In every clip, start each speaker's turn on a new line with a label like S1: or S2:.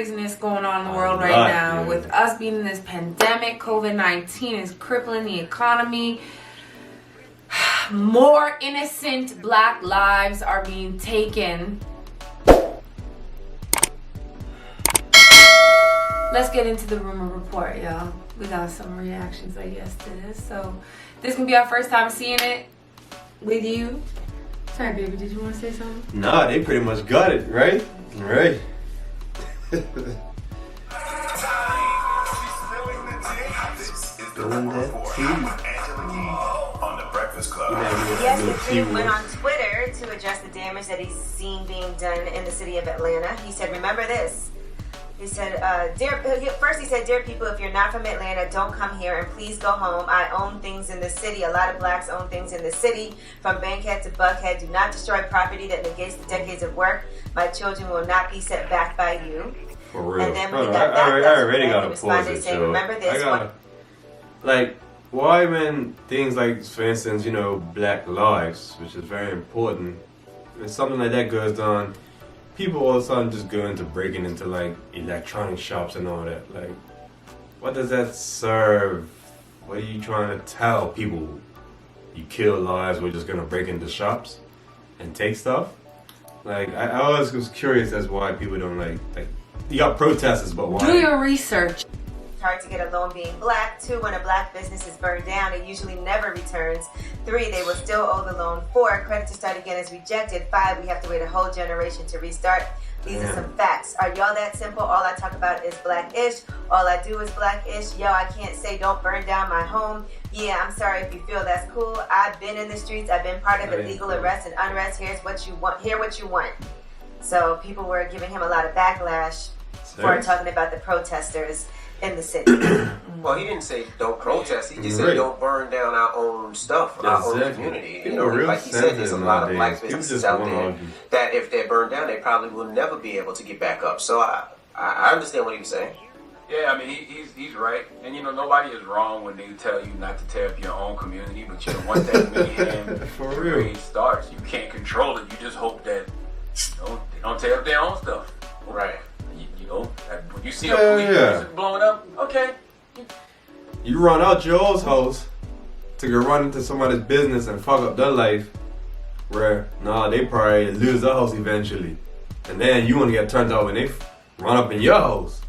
S1: craziness going on in the world right now. With us being in this pandemic, COVID-19 is crippling the economy. More innocent black lives are being taken. Let's get into the rumor report, y'all. We got some reactions, I guess, to this. So this can be our first time seeing it with you. Sorry, baby, did you want to say something?
S2: Nah, they pretty much got it, right? Right. Spilling that tea.
S3: Yes, the critic went on Twitter to address the damage that he's seen being done in the city of Atlanta. He said, remember this. He said, first he said, dear people, if you're not from Atlanta, don't come here and please go home. I own things in the city. A lot of blacks own things in the city. From Bankhead to Buckhead, do not destroy property that negates the decades of work. My children will not be set back by you.
S2: For real.
S3: And then
S2: I already got to pause it,
S3: saying, remember this.
S2: Like, why when things like, for instance, Black Lives, which is very important, when something like that goes on, people all of a sudden just go into breaking into like electronic shops and all that. Like, what does that serve? What are you trying to tell people? You kill lives, we're just gonna break into shops and take stuff? Like, I always was curious as why people don't like you got protesters, but why?
S1: Do your research.
S3: Hard to get a loan being black. 2, when a black business is burned down, it usually never returns. 3, they will still owe the loan. 4, credit to start again is rejected. 5, we have to wait a whole generation to restart. These are some facts. Are y'all that simple? All I talk about is black-ish. All I do is black-ish. Yo, I can't say don't burn down my home. Yeah, I'm sorry if you feel that's cool. I've been in the streets. I've been part of illegal arrest and unrest. Here's what you want. Hear what you want. So people were giving him a lot of backlash for talking about the protesters in the city.
S4: Well, he didn't say don't protest. He just said don't burn down our own stuff, our own community. Like he said, there's a lot of black businesses out there that if they're burned down, they probably will never be able to get back up. So I understand what he was saying.
S5: Yeah, I mean he's right, and nobody is wrong when they tell you not to tear up your own community. But once that mayhem starts, you can't control it. You just hope that they don't tear up their own stuff.
S4: Right.
S5: When you see a police blowing up, okay.
S2: You run out your old house to go run into somebody's business and fuck up their life, where they probably lose their house eventually, and then you want to get turned out when they run up in your house.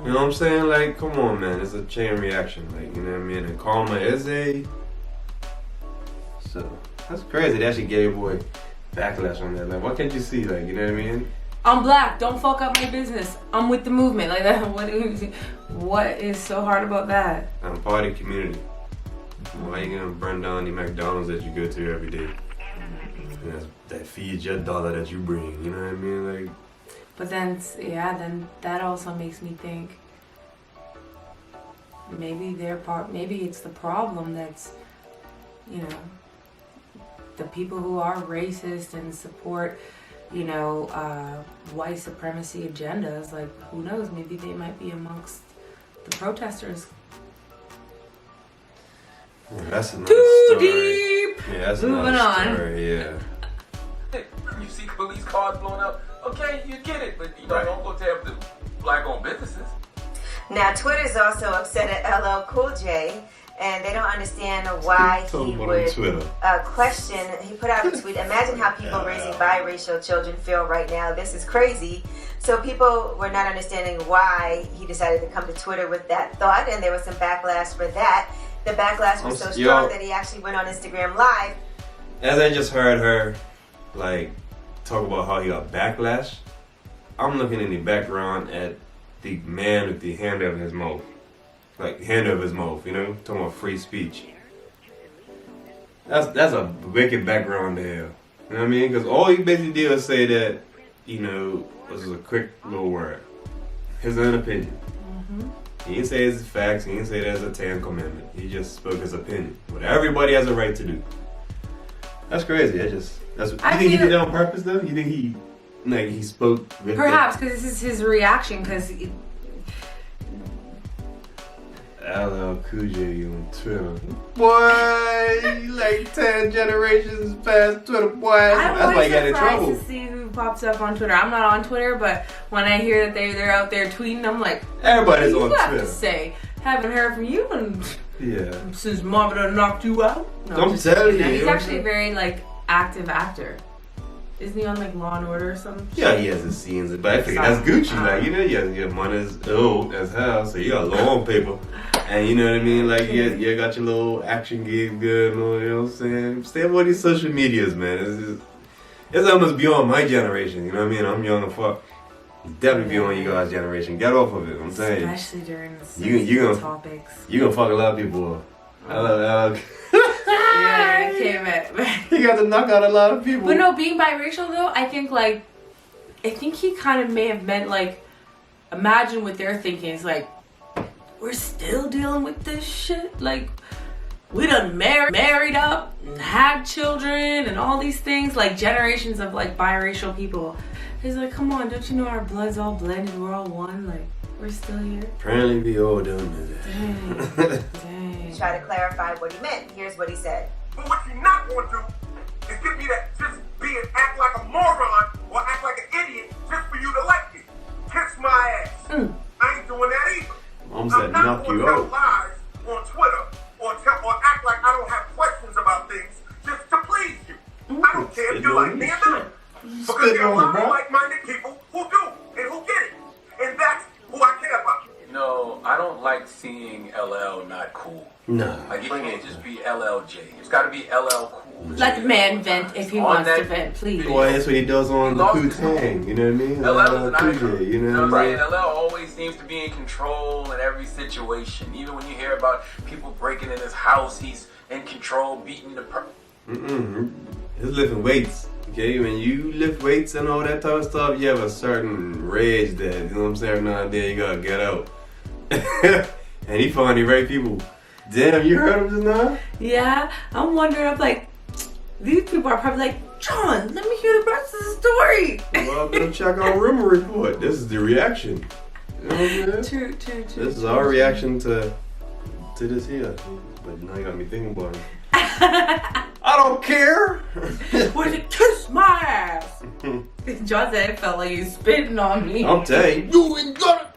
S2: You know what I'm saying? Like, come on, man. It's a chain reaction. Like, you know what I mean? And karma is so that's crazy. They actually gave away backlash on that. Like, what can't you see? Like, you know what I mean?
S1: I'm black. Don't fuck up my business. I'm with the movement. Like that. What is so hard about that?
S2: I'm part of the community. Why are you gonna burn down the McDonald's that you go to every day? And that feeds your dollar that you bring. You know what I mean? Like.
S1: But then that also makes me think. Maybe Maybe it's the problem that's, the people who are racist and support. White supremacy agendas, like, who knows, maybe they might be amongst the protesters.
S2: That's another
S1: Too
S2: story.
S1: deep!
S2: Yeah, that's
S1: Moving
S2: another
S1: on.
S2: Story, yeah.
S5: You see police cars blowing up, okay, you get it, but don't go tear up the black-owned businesses.
S3: Now, Twitter's also upset at LL Cool J, and they don't understand why he would question. He put out a tweet, imagine how people raising biracial children feel right now. This is crazy. So people were not understanding why he decided to come to Twitter with that thought, and there was some backlash for that. The backlash was so strong that he actually went on Instagram Live.
S2: As I just heard her, talk about how he got backlash, I'm looking in the background at the man with the hand over his mouth. Hand over his mouth, talking about free speech. That's a wicked background there. You know what I mean? Because all he basically did was say that, this is a quick little word. His own opinion. Mm-hmm. He didn't say it's facts, he didn't say there's a 10 commandment. He just spoke his opinion. What everybody has a right to do. That's crazy. You think he did that on purpose though? You think he spoke with
S1: Perhaps, because this is his reaction, because
S2: LL Cool J on Twitter. Boy, 10 generations past Twitter, boy. That's why he got in trouble.
S1: To see who pops up on Twitter. I'm not on Twitter, but when I hear that they're out there tweeting, I'm like,
S2: everybody's on
S1: Twitter.
S2: Twitter.
S1: To say, haven't heard from you
S2: yeah.
S1: since Mama done knocked you out. No,
S2: I'm telling you.
S1: He's actually a very like active actor. Isn't he on like Law and Order or something?
S2: Yeah, he has his scenes, but I think that's Gucci. Like, you know, your money's old as hell, so you got long paper. And you know what I mean? Like, you got your little action gig good, you know what I'm saying? Stay up on these social medias, man. It's almost beyond my generation, you know what I mean? I'm young as fuck. It's definitely beyond you guys' generation. Get off of it, I'm saying.
S1: Especially during the topics.
S2: You gonna fuck a lot of people up. I love
S1: Yeah, I came at
S2: He got to knock out a lot of people.
S1: But no, being biracial though, I think he kind of may have meant like, imagine what they're thinking. It's like, we're still dealing with this shit. Like, we done married up and had children and all these things. Like generations of like biracial people. He's like, come on, don't you know our blood's all blended? We're all one. Like, we're still here.
S2: Apparently we all don't know that.
S1: Dang.
S3: Try to clarify what he meant. Here's what he said.
S6: But what you're not going to do is get me to just be and act like a moron or act like an idiot just for you to like me. Kiss my ass. I ain't doing that either.
S2: Mom said
S6: I'm not
S2: knock
S6: going
S2: you
S6: to tell
S2: out.
S6: lies on Twitter or act like I don't have questions about things just to please you. I don't care if you like me or not. Because there are a lot of like-minded people who do and who get it. And that's who I care about.
S5: No, I don't like seeing LL not cool.
S2: No.
S5: Like, it can't just be LLJ. It's got to be LL cool.
S1: Let the man vent if he wants to vent, please.
S2: Boy, that's what he does on the Wu-Tang, you know what I mean?
S5: LL is an icon.
S2: PJ,
S5: You know what I'm saying? LL always seems to be in control in every situation. Even when you hear about people breaking in his house, he's in control, beating the
S2: He's lifting weights. Okay, when you lift weights and all that type of stuff, you have a certain rage that, you know what I'm saying, every now and then you gotta get out. And he found the right people. Damn, you heard him just now?
S1: Yeah, I'm wondering, I'm like, these people are probably like, John, let me hear the rest of the story.
S2: Well, I'm gonna check our rumor report. This is the reaction. You know what I'm saying?
S1: True.
S2: This is our reaction to this here. But now you got me thinking about it. I don't care.
S1: Would you kiss my ass? John said it felt like he was spitting on me.
S2: I'm telling you, ain't got it.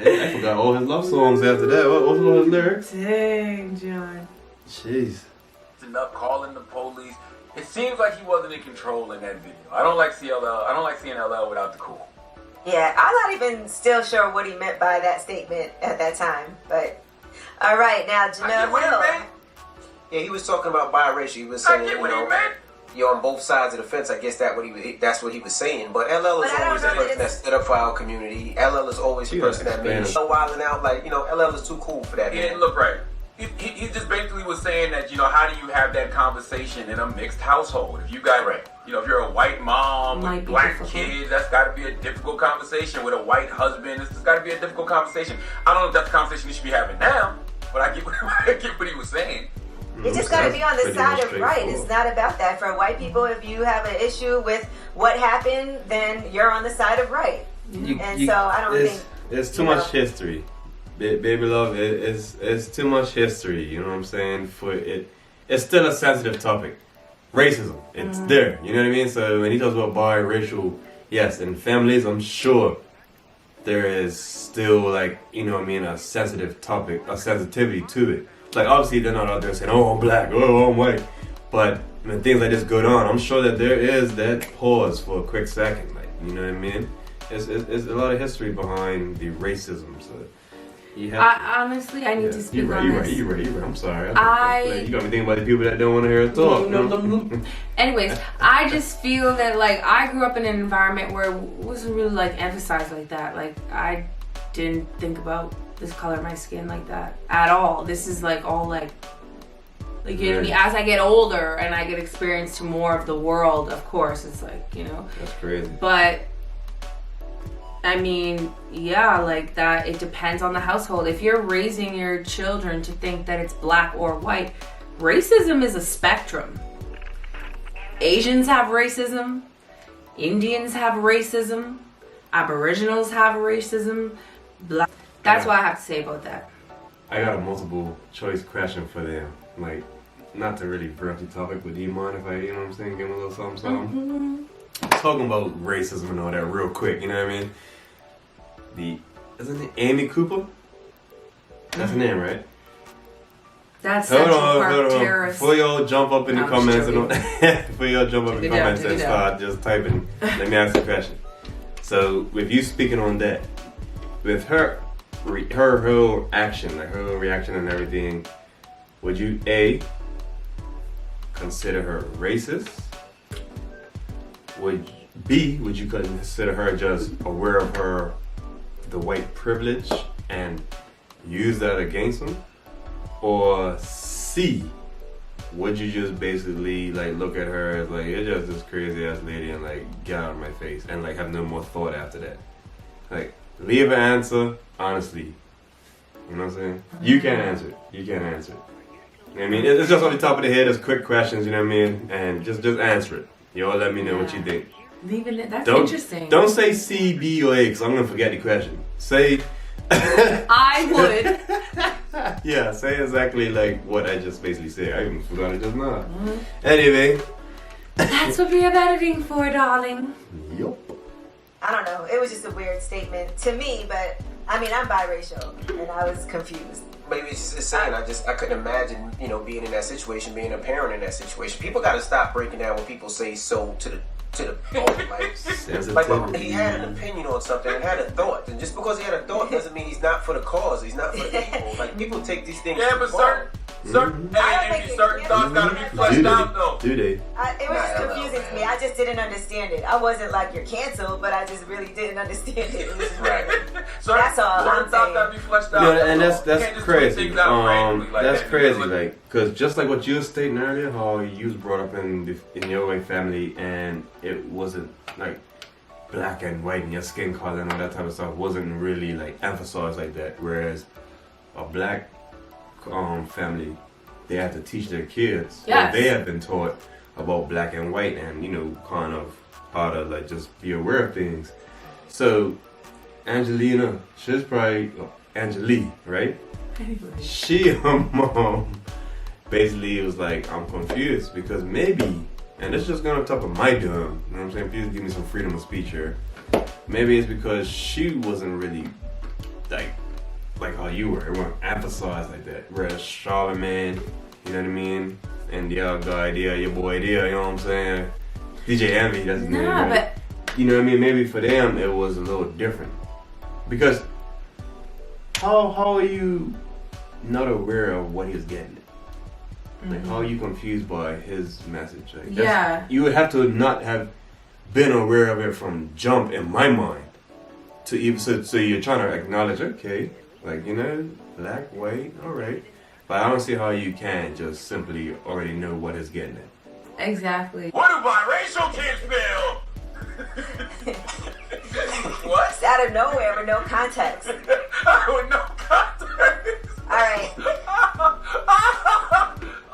S2: Dang, I forgot all his love songs after that. What was all his lyrics?
S1: Dang, John.
S2: Jeez.
S5: Enough calling the police. It seems like he wasn't in control in that video. I don't like seeing LL without the cool.
S3: Yeah, I'm not even still sure what he meant by that statement at that time. But, all right, now, Jamel Hill.
S4: Yeah, he was talking about biracial. He was saying, you're on both sides of the fence. I guess that's what he was saying. But LL is always the person that stood up for our community. LL is always the person that made it wilding out. Like, LL is too cool for that.
S5: He didn't look right. He just basically was saying that, how do you have that conversation in a mixed household? If you got, if you're a white mom with black kids, that's got to be a difficult conversation. With a white husband, it's got to be a difficult conversation. I don't know if that's the conversation you should be having now, but I get what he was saying.
S3: You just got to be on the side of right. It's not about that. For white people, if you have an issue with what happened, then you're on the side of right. So I don't think...
S2: It's too much history. Baby love, it's too much history, you know what I'm saying? It's still a sensitive topic. Racism, it's there, you know what I mean? So when he talks about biracial, yes, in families, I'm sure there is still a sensitive topic, a sensitivity to it. Like, obviously they're not out there saying, oh, I'm black, oh, I'm white. But when things like this go on, I'm sure that there is that pause for a quick second, you know what I mean? It's a lot of history behind the racism, so...
S1: Honestly, I need to speak on this.
S2: You're right. I'm sorry. You got me thinking about the people that don't want to hear us talk.
S1: No. Anyways, I just feel that, I grew up in an environment where it wasn't really, emphasized like that. I didn't think about this color of my skin like that at all. This is, all, you know what I mean? As I get older and I get experience to more of the world, of course, it's
S2: That's crazy.
S1: But... I mean, that, it depends on the household. If you're raising your children to think that it's black or white, racism is a spectrum. Asians have racism. Indians have racism. Aboriginals have racism. That's what I have to say about that.
S2: I got a multiple choice question for them. Not to really bring up the topic, but do you mind if I, you know what I'm saying, give them a little something? talking about racism and all that real quick, you know what I mean? Isn't it Amy Cooper? That's her name, right?
S1: That's Central Park
S2: hold on.
S1: terrorist.
S2: Before y'all jump up in the comments and
S1: Take
S2: start just typing, let me ask you a question. So, with you speaking on that, with her whole action, like her whole reaction and everything, would you A, consider her racist? Would you consider her just aware of the white privilege and use that against them? Or C, would you just basically like look at her as like, you're just this crazy ass lady and like get out of my face and like have no more thought after that? Like, leave an answer honestly. You know what I'm saying? You can't answer it. You can't answer it. You know what I mean? It's just on the top of the head, it's quick questions, you know what I mean? And just answer it. Y'all let me know what you think.
S1: Leaving it, that's interesting.
S2: Don't say C, B, or A, because I'm going to forget the question. Say...
S1: I would.
S2: Yeah, say exactly like what I just basically said. I even forgot it just now. Anyway.
S1: That's what we have editing for, darling.
S2: Yup.
S3: I don't know. It was just a weird statement to me, but I mean, I'm biracial, and I was confused.
S4: Maybe it's just saying, I couldn't imagine, being in that situation, being a parent in that situation. People got to stop breaking down when people say so to the point. Like he had an opinion on something and had a thought, and just because he had a thought doesn't mean he's not for the cause. He's not for the people. Like, people take these things.
S5: Yeah, but certain thoughts gotta be fleshed out though.
S2: Do they?
S3: It was just confusing to me. I just didn't understand it. I wasn't like, you're canceled, but I just really didn't understand it. It was
S4: Right.
S3: That's all I'm
S5: Certain thoughts
S3: saying.
S5: gotta be fleshed out.
S2: And that's crazy. That's crazy.
S5: Like,
S2: Like, cause just like what you were stating earlier, how you was brought up in your white family, and it wasn't like black and white and your skin color and all that type of stuff wasn't really like emphasized like that. Whereas a black family, they have to teach their kids what they have been taught about black and white, and kind of how to like just be aware of things. So Angelina, she's probably Angelique, right? She, her mom, basically was like, I'm confused because maybe, and this is just going on top of my dome, you know what I'm saying? Please give me some freedom of speech here. Maybe it's because she wasn't really like how you were. It wasn't emphasized like that. Whereas Charlamagne, you know what I mean? And the other guy there, your boy there, you know what I'm saying? DJ Envy, that's his name. Right? But you know what I mean? Maybe for them it was a little different. Because how are you not aware of what he's getting at? Like, how are you confused by his message? Like, you would have to not have been aware of it from jump in my mind. To even so you're trying to acknowledge, okay, like, black, white, alright. But I don't see how you can just simply already know what it's getting at.
S1: Exactly.
S5: What do biracial kids feel? What?
S3: It's out of nowhere with no context.
S5: With no context.
S3: Alright.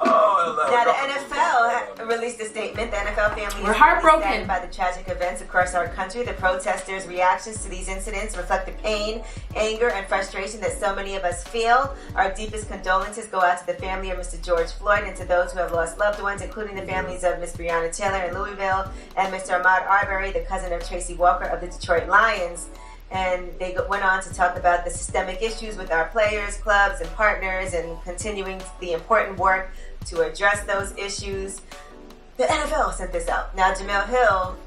S3: Now, the NFL released a statement. The NFL family is
S1: heartbroken
S3: saddened by the tragic events across our country. The protesters' reactions to these incidents reflect the pain, anger, and frustration that so many of us feel. Our deepest condolences go out to the family of Mr. George Floyd and to those who have lost loved ones, including the families of Miss Breonna Taylor in Louisville and Mr. Ahmaud Arbery, the cousin of Tracy Walker of the Detroit Lions. And they went on to talk about the systemic issues with our players, clubs, and partners, and continuing the important work to address those issues. The NFL sent this out. Now, Jamel Hill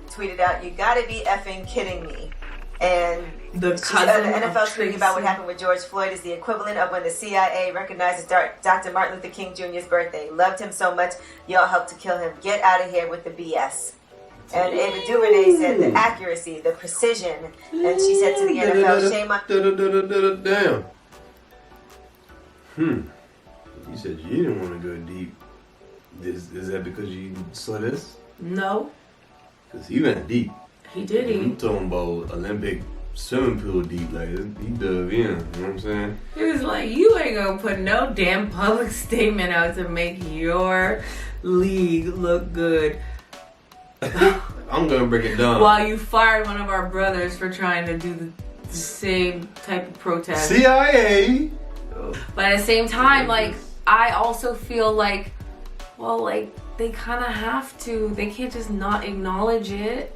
S3: tweeted out, "You gotta be effing kidding me." And
S1: the
S3: NFL tweeting about what happened with George Floyd is the equivalent of when the CIA recognizes Dr. Martin Luther King Jr.'s birthday. Loved him so much, y'all helped to kill him. Get out of here with the BS. And Ava DuVernay said the accuracy, the precision, and she said to the NFL, shame on...
S2: Damn. You said you didn't want to go deep. Is that because you saw this?
S1: No.
S2: Because he went deep.
S1: He did.
S2: I'm talking about Olympic swimming pool deep. Like, he dove in. You know what I'm saying?
S1: He was like, you ain't gonna put no damn public statement out to make your league look good.
S2: I'm gonna break it down.
S1: While you fired one of our brothers for trying to do the same type of protest.
S2: CIA!
S1: But at the same time, like, I also feel like, well, like, they kind of have to. They can't just not acknowledge it.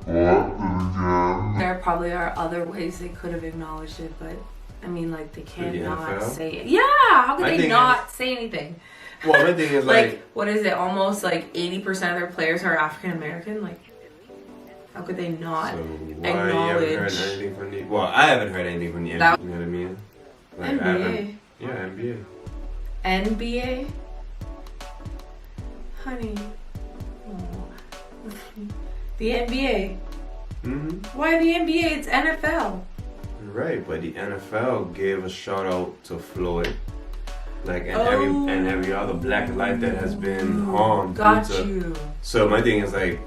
S1: There probably are other ways they could have acknowledged it, but I mean, like, they can't not say it. Yeah, how could they not say anything?
S2: Well, my thing is like,
S1: what is it? Almost like 80% of their players are African American. Like, how could they not acknowledge?
S2: You haven't heard anything from the? Well, I haven't heard anything from the NBA. You know what I mean? Like,
S1: NBA.
S2: Yeah, NBA.
S1: NBA. Honey. The NBA. Why the NBA? It's NFL.
S2: Right, but the NFL gave a shout out to Floyd, like and every other black life that has been harmed. So my thing is like,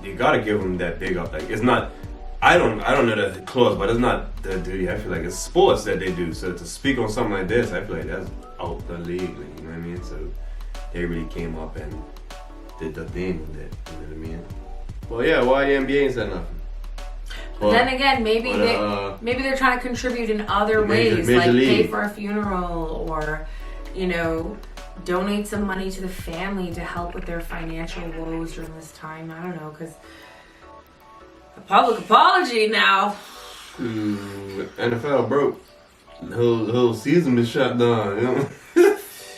S2: you gotta give them that big up. Like, it's not. I don't know the clause, but it's not their duty. I feel like it's sports that they do. So to speak on something like this, I feel like that's out the league. Like, you know what I mean? So they really came up and did the thing with it. You know what I mean? Well, yeah. Why the NBA ain't said nothing?
S1: But then again, maybe they're trying to contribute in other ways, like pay for a funeral or, you know, donate some money to the family to help with their financial woes during this time. I don't know, because a public apology now.
S2: NFL broke. The whole season been shut down. You know?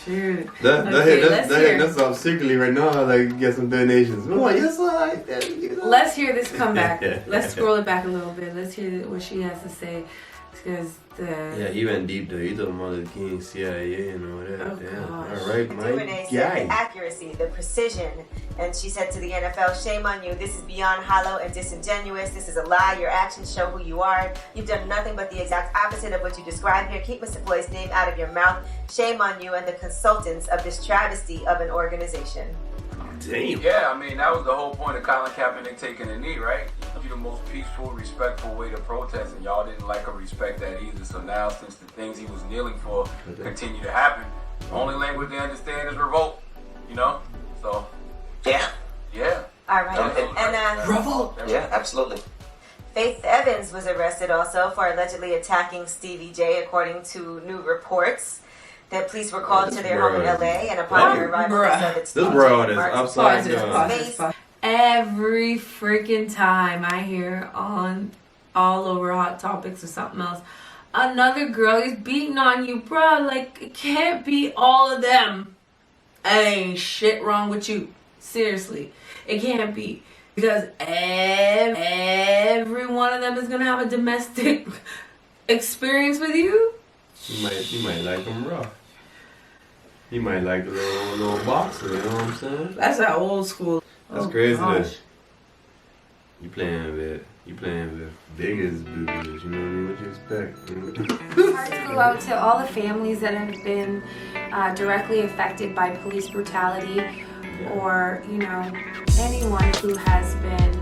S1: Dude.
S2: That's off secretly right now. Like, get some donations.
S1: Let's hear this comeback. Let's scroll it back a little bit. Let's hear what she has to say. Because
S2: he went deep though. He told Martin Luther King, CIA, and all that.
S1: Oh,
S2: all right, Mike.
S3: Renee said the accuracy, the precision, and she said to the NFL, "Shame on you. This is beyond hollow and disingenuous. This is a lie. Your actions show who you are. You've done nothing but the exact opposite of what you describe here. Keep Mr. Floyd's name out of your mouth. Shame on you and the consultants of this travesty of an organization."
S2: Damn.
S5: Yeah, I mean, that was the whole point of Colin Kaepernick taking a knee, right? The most peaceful, respectful way to protest, and y'all didn't like or respect that either. So now, since the things he was kneeling for continue to happen, the only language they understand is revolt. You know? So
S4: yeah.
S3: All right, and
S1: revolt.
S4: Yeah, absolutely.
S3: Faith Evans was arrested also for allegedly attacking Stevie J, according to new reports. The police were called to their home in LA, and upon their arrival, they said that Stevie J marked
S2: upside down.
S1: Every freaking time I hear on all over Hot Topics or something else, another girl is beating on you, bro. Like, it can't be all of them. Ain't shit wrong with you. Seriously, it can't be, because every one of them is gonna have a domestic experience with you.
S2: You might like them rough. You might like the little boxer. You know what I'm saying?
S1: That's that old school.
S2: That's crazy. You playing with biggest boobies, you know what I mean? What you expect?
S7: Hearts go out to all the families that have been directly affected by police brutality, or, you know, anyone who has been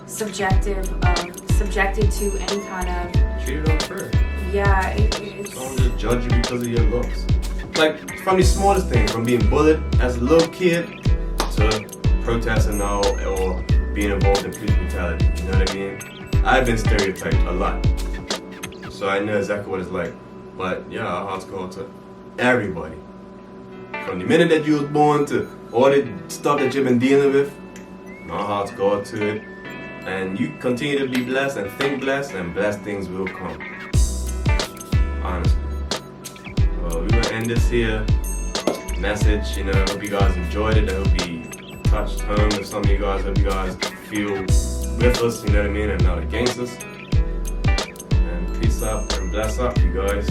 S7: subjected to any kind of
S2: treated unfair.
S7: Yeah, it's
S2: don't just judge you because of your looks. Like, from the smallest things, from being bullied as a little kid to protesting now or being involved in police brutality. You know what I mean? I've been stereotyped a lot, so I know exactly what it's like. But yeah, our hearts go out to everybody. From the minute that you was born to all the stuff that you've been dealing with, our hearts go out to it. And you continue to be blessed and think blessed, and blessed things will come. Honestly. Well, we're gonna end this here message. You know, I hope you guys enjoyed it. I hope you touched home with some of you guys. I hope you guys feel with us, you know what I mean, and not against us. And peace up and bless up, you guys.